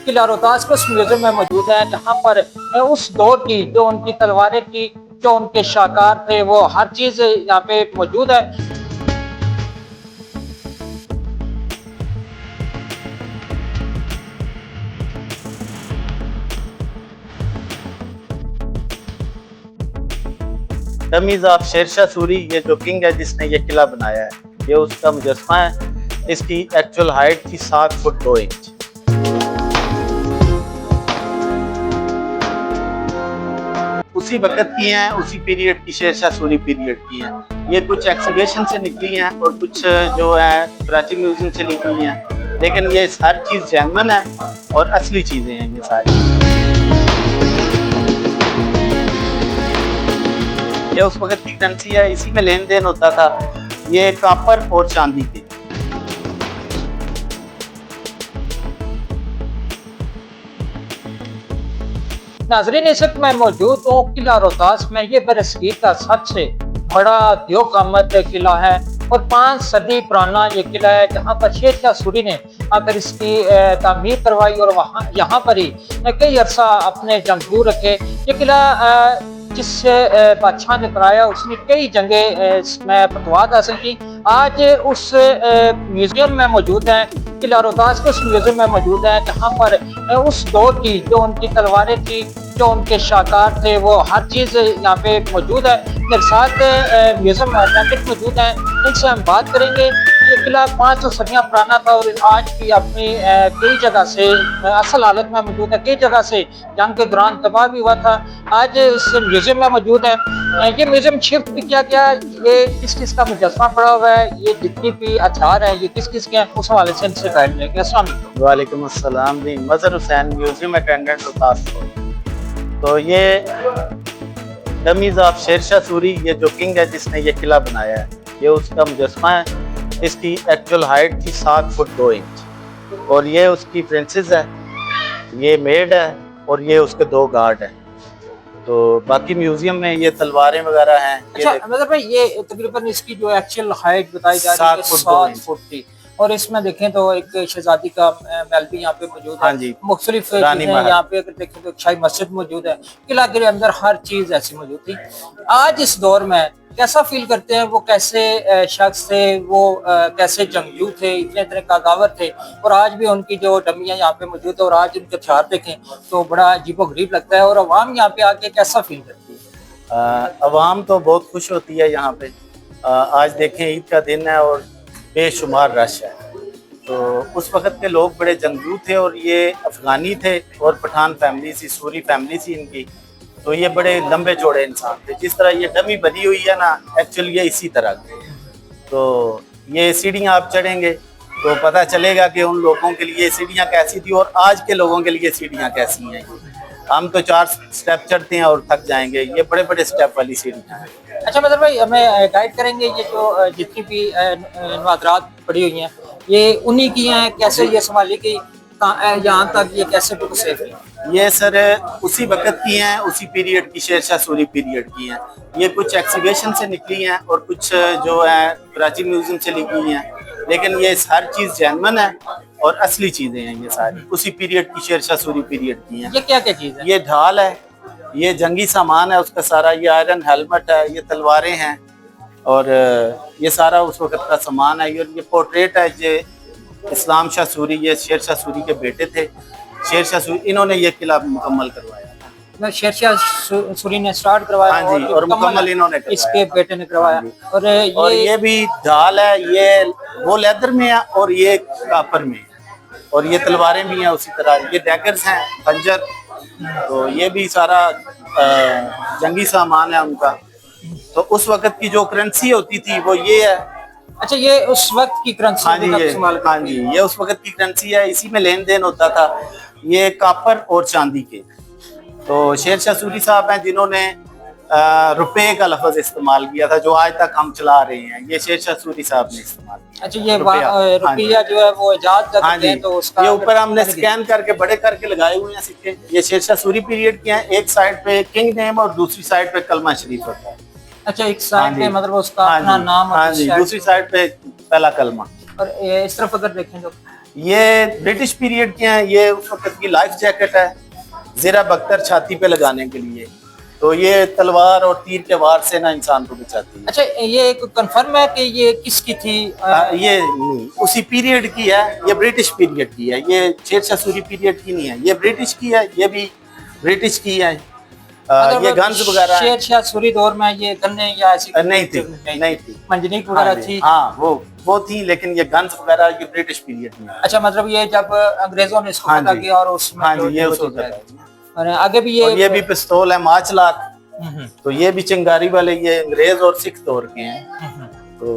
किला रोहतास के उस म्यूजियम में मौजूद है जहाँ पर उस दौर की जो उनकी तलवारें थी, जो उनके शाहकार थे, वो हर चीज यहाँ पे मौजूद है। डमीज ऑफ शेरशाह सूरी, ये जो किंग है जिसने ये किला बनाया है, ये उसका मुजस्मा है। इसकी एक्चुअल हाइट थी 7 फुट 2 इंच। उसी वक्त की हैं, उसी पीरियड की, शेरशाह सूरी पीरियड की हैं। ये कुछ एक्सिबिशन से निकली हैं और कुछ जो है कराची म्यूजियम से निकली हैं, लेकिन ये हर चीज़ जेन्युइन है और असली चीज़ें हैं ये सारी। ये उस वक्त की करेंसी है, इसी में लेन देन होता था। ये कॉपर और चांदी की। नाजरीन, इस वक्त मैं मौजूद हूँ किला रोहतास में। ये बरसगीर का सबसे बड़ा दियोकामत किला है और 5 सदी पुराना ये किला है, जहाँ पर शेरशाह सूरी ने आकर इसकी तामीर करवाई और वहाँ यहाँ पर ही कई अरसा अपने जंगजू रखे। ये किला जिस बादशाह ने बनाया उसने कई जंगें इसमें फतवाहत हासिल की। आज उस म्यूजियम में मौजूद है, किला रोहतास के उस म्यूजियम में मौजूद है जहाँ पर उस दौर की जो उनकी तलवारें थी, जो उनके शाहकार थे, वो हर चीज़ यहाँ पे मौजूद है। मेरे साथ म्यूजियम अटेंडेंट मौजूद हैं, इनसे हम बात करेंगे। ये किला 500 सदियाँ पुराना था और आज भी अपनी कई जगह से असल हालत में मौजूद है, कई जगह से जंग के दौरान तबाह भी हुआ था। आज इस म्यूजियम में मौजूद है। ये म्यूजियम शिफ्ट भी किया गया। ये किस किस का मुजस्मा पड़ा हुआ है, ये जितनी भी आचार है ये किस किस के हैं, उस हवाले से इनसे गाइड लेंगे। अस्सलाम वालेकुम। वालेकुम अस्सलाम जी। मजहर हुसैन, म्यूजियम अटेंडेंट रोहतास। तो ये डमीज ऑफ शेरशाह सूरी, ये जो किंग है जिसने ये किला बनाया है, ये उसका मुजस्मा है। इसकी एक्चुअल हाइट थी 7 फुट 2 इंच और ये उसकी प्रिंसेस है, ये मेड है और ये उसके 2 गार्ड हैं। तो बाकी म्यूजियम में ये तलवारें वगैरह हैं। अच्छा, मतलब भाई ये तकरीबन इसकी जो एक्चुअल हाइट बताई जा रही है 7 फुट थी और इसमें देखें तो एक शहजादी का महल भी यहाँ पे मौजूद है। हाँ जी, मुख्तलिफ यहाँ पे अगर देखें तो शाही मस्जिद मौजूद है। किला के अंदर हर चीज ऐसी मौजूद थी। आज इस दौर में कैसा फील करते हैं, वो कैसे शख्स थे, वो कैसे जंगजू थे, इतने इतने कागावर थे और आज भी उनकी जो डमियाँ यहाँ पे मौजूद है और आज उनके हथियार देखें तो बड़ा अजीबोगरीब लगता है। और अवाम यहाँ पे आके कैसा फील करती है? अवाम तो बहुत खुश होती है यहाँ पे। आज देखें ईद का दिन है और बेशुमार रश है। तो उस वक्त के लोग बड़े जंगजू थे और ये अफगानी थे और पठान फैमिली सी, सूरी फैमिली सी इनकी। तो ये बड़े लंबे चौड़े इंसान थे। जिस तरह ये डमी बनी हुई है ना, एक्चुअली ये इसी तरह की। तो ये सीढ़ियाँ आप चढ़ेंगे तो पता चलेगा कि उन लोगों के लिए सीढ़ियाँ कैसी थी और आज के लोगों के लिए सीढ़ियाँ कैसी हैं। हम तो 4 स्टेप चढ़ते हैं और थक जाएंगे, ये बड़े बड़े स्टेप वाली सीढ़ियाँ हैं। अच्छा, मतलब भाई हमें गाइड करेंगे, ये जो जितनी भी नवादरात पड़ी हुई हैं ये उन्हीं की हैं, कैसे ये संभाली गई, यहाँ तक ये कैसे बुक सेफ है? ये सर उसी वक्त की हैं, उसी पीरियड की, शेरशाह सूरी पीरियड की हैं। ये कुछ एक्सिबिशन से निकली हैं और कुछ जो है कराची म्यूजियम से निकली हैं, लेकिन ये हर चीज़ जेन्युइन है और असली चीज़ें हैं ये सारी। उसी पीरियड की, शेरशाह सूरी पीरियड की हैं। ये क्या क्या चीज़ है? ये ढाल है, ये जंगी सामान है उसका सारा, ये आयरन हेलमेट है, ये तलवारें हैं और ये सारा उस वक्त का सामान है। ये पोर्ट्रेट है, ये इस्लाम शाह सूरी, ये शेरशाह सूरी के बेटे थे। शेरशाह सूरी, इन्होंने ये किला मुकम्मल करवाया। शेरशाह सूरी ने स्टार्ट करवाया। हाँ जी, और मुकम्मल इन्होंने करवाया। इसके बेटे ने करवाया। और ये भी ढाल है, ये वो लेदर में है और ये कापर में है और ये तलवारें भी हैं उसी तरह। ये डैगर्स हैं, खंजर। तो ये भी सारा जंगी सामान है उनका। तो उस वक्त की जो करेंसी होती थी वो ये है। अच्छा, ये उस वक्त की करेंसी? हाँ जी, हाँ जी, ये उस वक्त की करेंसी है, इसी में लेन देन होता था। ये कॉपर और चांदी के। तो शेरशाह सूरी साहब हैं जिन्होंने रुपए का लफ्ज इस्तेमाल किया था, जो आज तक हम चला रहे हैं, ये शेरशाह सूरी साहब ने इस्तेमाल किया। अच्छा, ये रुपया जो है वो इजाद करते हैं, तो उसका ये ऊपर हमने स्कैन करके बड़े करके लगाए हुए हैं सिक्के। ये शेरशाह सूरी पीरियड के हैं। एक साइड पे किंग नेम और दूसरी साइड पे कलमा शरीफ होता है। अच्छा, एक साइड पे मतलब उसका अपना नाम, हाँ जी, दूसरी साइड पे पहला कलमा। और इस तरफ अगर देखें तो ये ब्रिटिश पीरियड के हैं। ये उस वक्त की लाइफ जैकेट है, ज़रा बख्तर छाती पे लगाने के लिए। तो ये तलवार और तीर के वार से ना इंसान को बचाती है। अच्छा, ये कंफर्म है कि ये किसकी थी? ये नहीं, उसी पीरियड की है, ये ब्रिटिश पीरियड की है। ये शेरशाह सूरी पीरियड की नहीं है, ये ब्रिटिश की है, ये भी ब्रिटिश की है। ये गन्स वगैरह शेरशाह सूरी दौर में ये गन्ने या ऐसी नहीं थी। मंजनीक वगैरह थी। हाँ, वो थी, लेकिन ये गन्स वगैरह ये ब्रिटिश पीरियड में है। अच्छा, मतलब ये जब अंग्रेजों ने इसको पता किया और उसमें हाँ जी, ये उसको और आगे भी ये भी पिस्तौल है माचलाक। तो ये भी चिंगारी वाले, ये अंग्रेज और सिख दौर के हैं। तो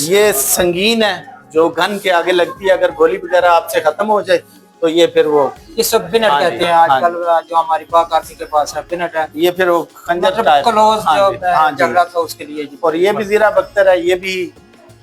ये संगीन है, जो गन के आगे लगती है। अगर गोली वगैरह आपसे खत्म हो जाए तो ये फिर वो ये सब बिनट कहते हैं आजकल, जो हमारी पाक आर्मी के पास है बिनट है। ये फिर वो खंजर मतलब क्लोज जो झगड़ा था उसके लिए। और ये भी ज़रा बख्तर है, ये भी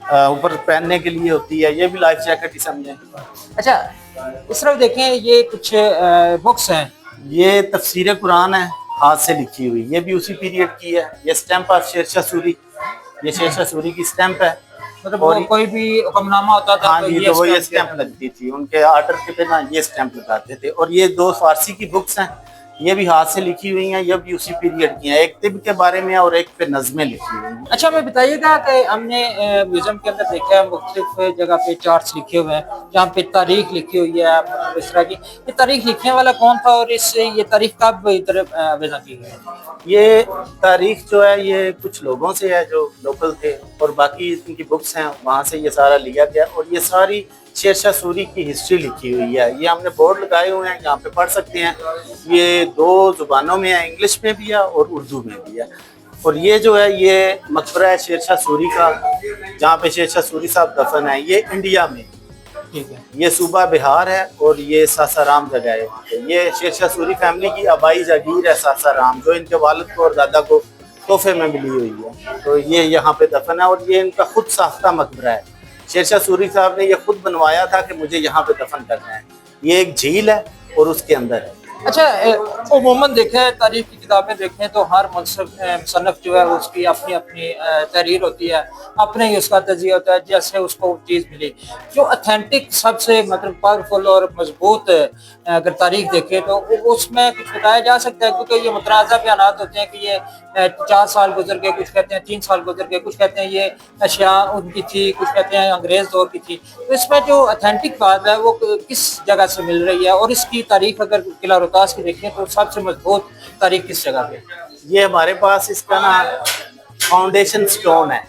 ऊपर पहनने के लिए होती है। ये भी लाइफ जैकेट ही समझें। अच्छा, इस तरफ देखें, ये कुछ बुक्स हैं। ये तफसीर कुरान है, हाथ से लिखी हुई। ये भी उसी पीरियड की है। ये स्टैम्प ऑफ शेरशाह सूरी, ये शेरशाह सूरी की स्टैम्प है। मतलब और कोई भी हुक्मनामा होता था हाँ जी, तो वो ये स्टैम्प लगती थी उनके आर्डर के पे ना, ये स्टैम्प लगाते थे। और ये 2 फारसी की बुक्स हैं, ये भी हाथ से लिखी हुई हैं। ये भी उसी पीरियड की हैं। एक तिब के बारे में और एक पे नज़में लिखी हुई हैं। अच्छा, हमें बताइएगा कि हमने म्यूजियम के अंदर देखा है मुख्तलिफ जगह पे चार्ट्स लिखे हुए हैं, जहाँ पे तारीख लिखी हुई है, मतलब इस तरह की। ये तारीख लिखने वाला कौन था और इससे ये तारीख कब इधर वजह की गई? ये तारीख जो है ये कुछ लोगों से है जो लोकल थे, और बाकी इनकी बुक्स हैं वहाँ से ये सारा लिया गया। और ये सारी शेरशाह सूरी की हिस्ट्री लिखी हुई है। ये हमने बोर्ड लगाए हुए हैं, यहाँ पे पढ़ सकते हैं। ये 2 जुबानों में है, इंग्लिश में भी है और उर्दू में भी है। और ये जो है ये मकबरा है शेरशाह सूरी का, जहाँ पे शेरशाह सूरी साहब दफन है। ये इंडिया में, ठीक है। ये सूबा बिहार है और ये सासाराम जगह है वहाँ पे। ये शेरशाह सूरी फैमिली की आबाई जागीर है सासाराम, जो इनके वालिद को और दादा को तोहफे में मिली हुई है। तो ये यहाँ पे दफन है और ये इनका खुद साख्ता मकबरा है। शेरशाह सूरी साहब ने ये खुद बनवाया था कि मुझे यहाँ पे दफन करना है। ये एक झील है और उसके अंदर है। अच्छा, उमूमन देखें, तारीख की किताबें देखें तो हर मुसन्नफ जो है उसकी अपनी अपनी तहरीर होती है, अपने ही उसका तजिया होता है, जैसे उसको चीज़ मिली। जो ऑथेंटिक सबसे मतलब पावरफुल और मजबूत अगर तारीख देखें तो उसमें कुछ बताया जा सकता है, क्योंकि ये मुतनाज़ा बयानात होते हैं कि ये 4 साल गुजर गए, कुछ कहते हैं 3 साल गुजर गए, कुछ कहते हैं ये अशिया उनकी थी, कुछ कहते हैं अंग्रेज दौर की थी। तो इसमें जो ऑथेंटिक बात है वो किस जगह से मिल रही है? और इसकी तारीख अगर किला रोहतास की देखें तो सबसे मजबूत तारीख किस जगह पे? ये हमारे पास इसका ना फाउंडेशन स्टोन है,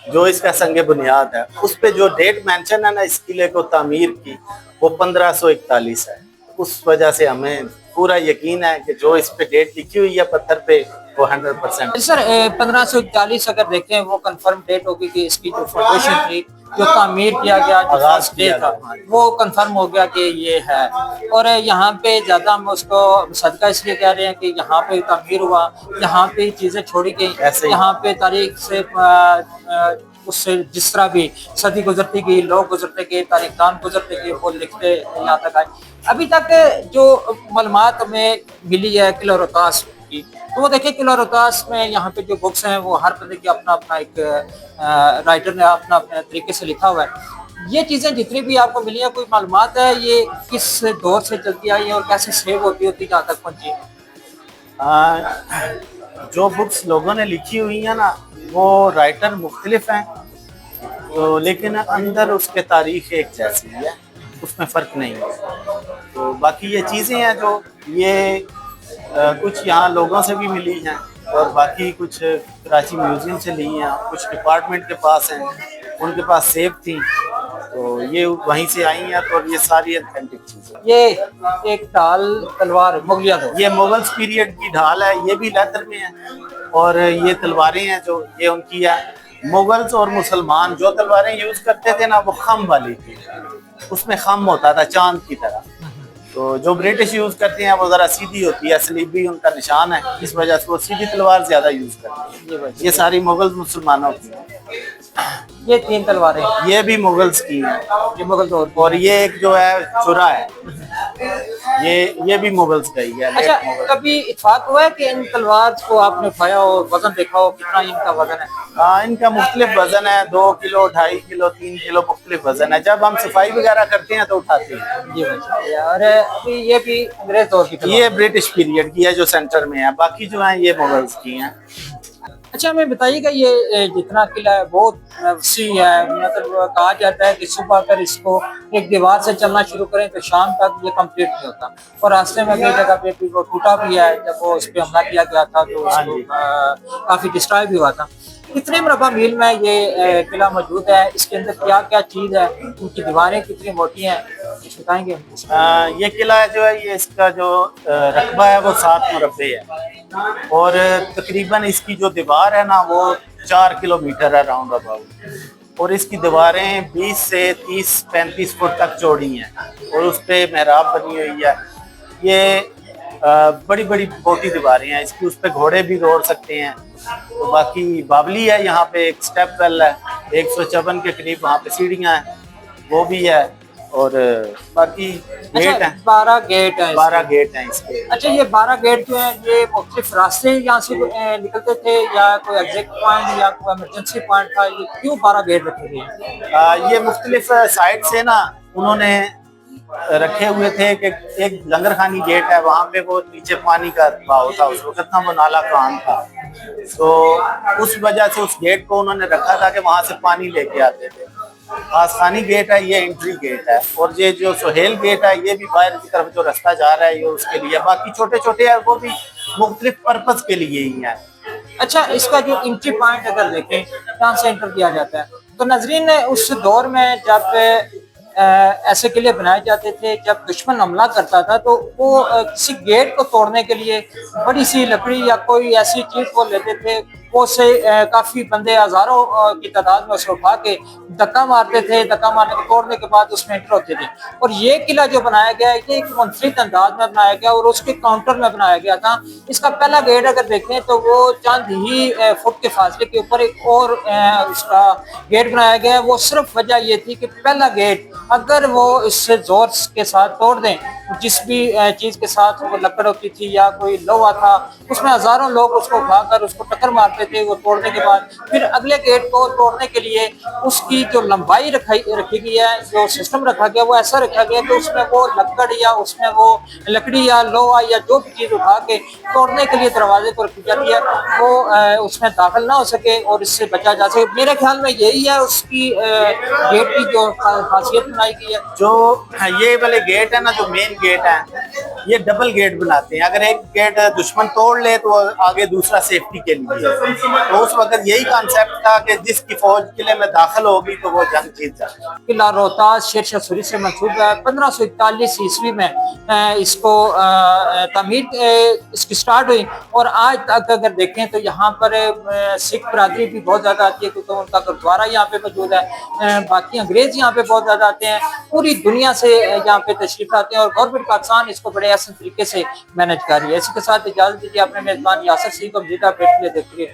जो इसका संगे बुनियाद है। उस पे जो डेट मेंशन है ना इस किले को तामीर की, वो 1541 है। उस वजह से हमें पूरा यकीन है कि जो इस पे डेट लिखी हुई है पत्थर पे, वो 100%। सर, 1541 अगर देखें वो कंफर्म डेट होगी कि इसकी जो फाउंडेशन थी, जो तामीर किया गया, जो फर्स्ट डे था, वो कंफर्म हो गया कि ये है। और यहाँ पे ज़्यादा हम उसको सदका इसलिए कह रहे हैं कि यहाँ पे तामीर हुआ, यहाँ पे चीज़ें छोड़ी गई, यहाँ पे तारीख से उससे जिस तरह भी सदी गुजरती गई, लोग गुजरते गए, तारीखदान गुजरते गए, वो लिखते यहाँ तक आए। अभी तक जो मालूमात हमें मिली है किला रोहतास की, तो वो देखिए किला रोहतास में यहाँ पे जो बुक्स हैं वो हर बंदे की अपना अपना एक राइटर ने अपना अपने तरीके से लिखा हुआ है। ये चीज़ें जितनी भी आपको मिली है, कोई मालूमात है ये किस दौर से चलती आई है और कैसे सेव होती होती जहाँ तक पहुँची? जो बुक्स लोगों ने लिखी हुई है ना, वो राइटर मुख्तलिफ हैं, तो लेकिन अंदर उसके तारीख एक जैसी है, उसमें फ़र्क नहीं है। तो बाकी ये चीज़ें हैं जो ये कुछ यहाँ लोगों से भी मिली हैं और बाकी कुछ कराची म्यूज़ियम से ली हैं, कुछ डिपार्टमेंट के पास हैं, उनके पास सेब थी, तो ये वहीं से आई हैं। तो ये सारी ऑथेंटिक चीज़ें। ये एक ढाल तलवार मुगलिया दौर, ये मुगल्स पीरियड की ढाल है, ये भी लेदर में है। और ये तलवारें हैं जो ये उनकी है। मुगल्स और मुसलमान जो तलवारें यूज़ करते थे ना, वो खम वाली थी, उसमें खम होता था चांद की तरह। तो जो ब्रिटिश यूज़ करते हैं वो ज़रा सीधी होती है, सलीबी उनका निशान है, इस वजह से वो सीधी तलवार ज़्यादा यूज़ करते हैं। ये सारी मुगल मुसलमानों की हैं। ये 3 तलवारें, ये भी मुगल्स की हैं, ये मुगल दौर की। और ये एक जो है चुरा है, ये भी मुगल्स का ही है, लेट अच्छा, मुगल। कभी इत्तेफाक हुआ है कि इन तलवार को आपने उठाया और वजन देखा हो कितना इनका वजन है? हाँ, इनका मुख्तलिफ वजन है, 2 किलो, 2.5 किलो, 3 किलो मुख्तलिफ वजन है। जब हम सफाई वगैरह करते हैं तो उठाते हैं। जी भाई। और अभी ये भी अंग्रेज दौर की तलवार ये है। ब्रिटिश पीरियड की है जो सेंटर में है, बाकी जो है ये मुगल्स की हैं। अच्छा, हमें बताइएगा ये जितना किला है बहुत वसी है, मतलब कहा जाता है कि सुबह अगर इसको एक दीवार से चलना शुरू करें तो शाम तक ये कंप्लीट नहीं होता, और रास्ते में कई जगह पे भी वो टूटा भी है। जब वो उस पर हमला किया गया था तो हाँ उसको जी। काफी डिस्ट्रॉय भी हुआ था। कितने मरबा मील में ये किला मौजूद है? इसके अंदर क्या क्या चीज है? उनकी दीवारें कितनी मोटी हैं, कुछ बताएंगे? ये किला है जो है, ये इसका जो रकबा है वो 7 मुरब्बे है, और तकरीबन इसकी जो दीवार है ना वो 4 किलोमीटर है राउंड अबाउट, और इसकी दीवारें 20 से 30-35 फुट तक चौड़ी हैं, और उस पर मेहराब बनी हुई है। ये बड़ी बड़ी मोटी दीवारें हैं इसकी, उस पर घोड़े भी दौड़ सकते हैं। तो बाकी बावली है, यहाँ पे एक स्टेप वेल है, 154 के करीब वहाँ पे सीढ़ियाँ हैं, वो भी है, और बाकी गेट अच्छा, हैं, 12 गेट है 12 गेट हैं इसके। अच्छा, ये 12 गेट जो है ये मुख्तलिफ रास्ते यहाँ से निकलते थे, या कोई एग्जैक्ट पॉइंट या कोई इमरजेंसी पॉइंट था? ये क्यों 12 गेट रखे गए हैं? ये मुख्तलिफ साइड से ना उन्होंने रखे हुए थे कि एक लंगर खानी गेट है, वहाँ पे वो नीचे पानी का बहाव था उस वक्त ना, वो नाला कान था, तो उस वजह से उस गेट को उन्होंने रखा था कि वहाँ से पानी लेके आते थे। आस्थानी गेट है, ये एंट्री गेट है, और ये जो सोहेल गेट है ये भी बाहर की तरफ जो रास्ता जा रहा है ये उसके लिए। बाकी छोटे छोटे है वो भी मुख्तलिफ पर्पज के लिए ही है। अच्छा, इसका जो एंट्री पॉइंट अगर देखें कहाँ से एंटर किया जाता है, तो नाजरीन उस दौर में जब ऐसे किले बनाए जाते थे, जब दुश्मन हमला करता था तो वो किसी गेट को तोड़ने के लिए बड़ी सी लकड़ी या कोई ऐसी चीज को लेते थे, वो से काफी बंदे हजारों की तादाद में उसको उठा के धक्का मारते थे। धक्का मारने के तोड़ने के बाद उसमें एंटर होते थे। और ये किला जो बनाया गया है ये एक मुनफरिद अंदाज में बनाया गया और उसके काउंटर में बनाया गया था। इसका पहला गेट अगर देखें तो वो चंद ही फुट के फासले के ऊपर एक और उसका गेट बनाया गया है। वो सिर्फ वजह ये थी कि पहला गेट अगर वो इससे जोर के साथ तोड़ दें, जिस भी चीज के साथ वो लकड़ होती थी या कोई लोहा था, उसमें हजारों लोग उसको उठाकर उसको टक्कर मारते थे। वो तोड़ने के बाद फिर अगले गेट को तोड़ने के लिए उसकी जो लंबाई रखी गई है, जो सिस्टम रखा गया वो ऐसा रखा गया कि उसमें वो लकड़ या उसमें वो लकड़ी या लोहा या जो भी चीज उठा के तोड़ने के लिए दरवाजे को रखी जाती है, वो उसमें दाखिल ना हो सके और इससे बचा जा सके। मेरे ख्याल में यही है उसकी गेट की जो खासियत बनाई गई है। जो ये वाले गेट है ना, जो मेन गेट है, ये डबल गेट बनाते हैं। अगर एक गेट दुश्मन तोड़ ले तो आगे दूसरा सेफ्टी के लिए। तो उस वक्त यही कॉन्सेप्ट था कि जिसकी फौज किले में दाखिल होगी तो वो जंग जीत जाए। किला रोहतास शेरशाह सूरी से मंसूब है। 1541 ईस्वी में इसको तामीर इसकी स्टार्ट हुई और आज तक अगर देखें तो यहाँ पर सिख बरादरी भी बहुत ज्यादा आती है क्योंकि उनका गुरुद्वारा यहाँ पे मौजूद है। बाकी अंग्रेज यहाँ पे बहुत ज्यादा आते हैं, पूरी दुनिया से यहाँ पे तशरीफ आते हैं और गवर्नमेंट पाकिस्तान इसको बड़े आसान तरीके से मैनेज कर रही है। इसी के साथ इजाजत दीजिए, अपने मेजबान यासर सिंह को देखते रहिए।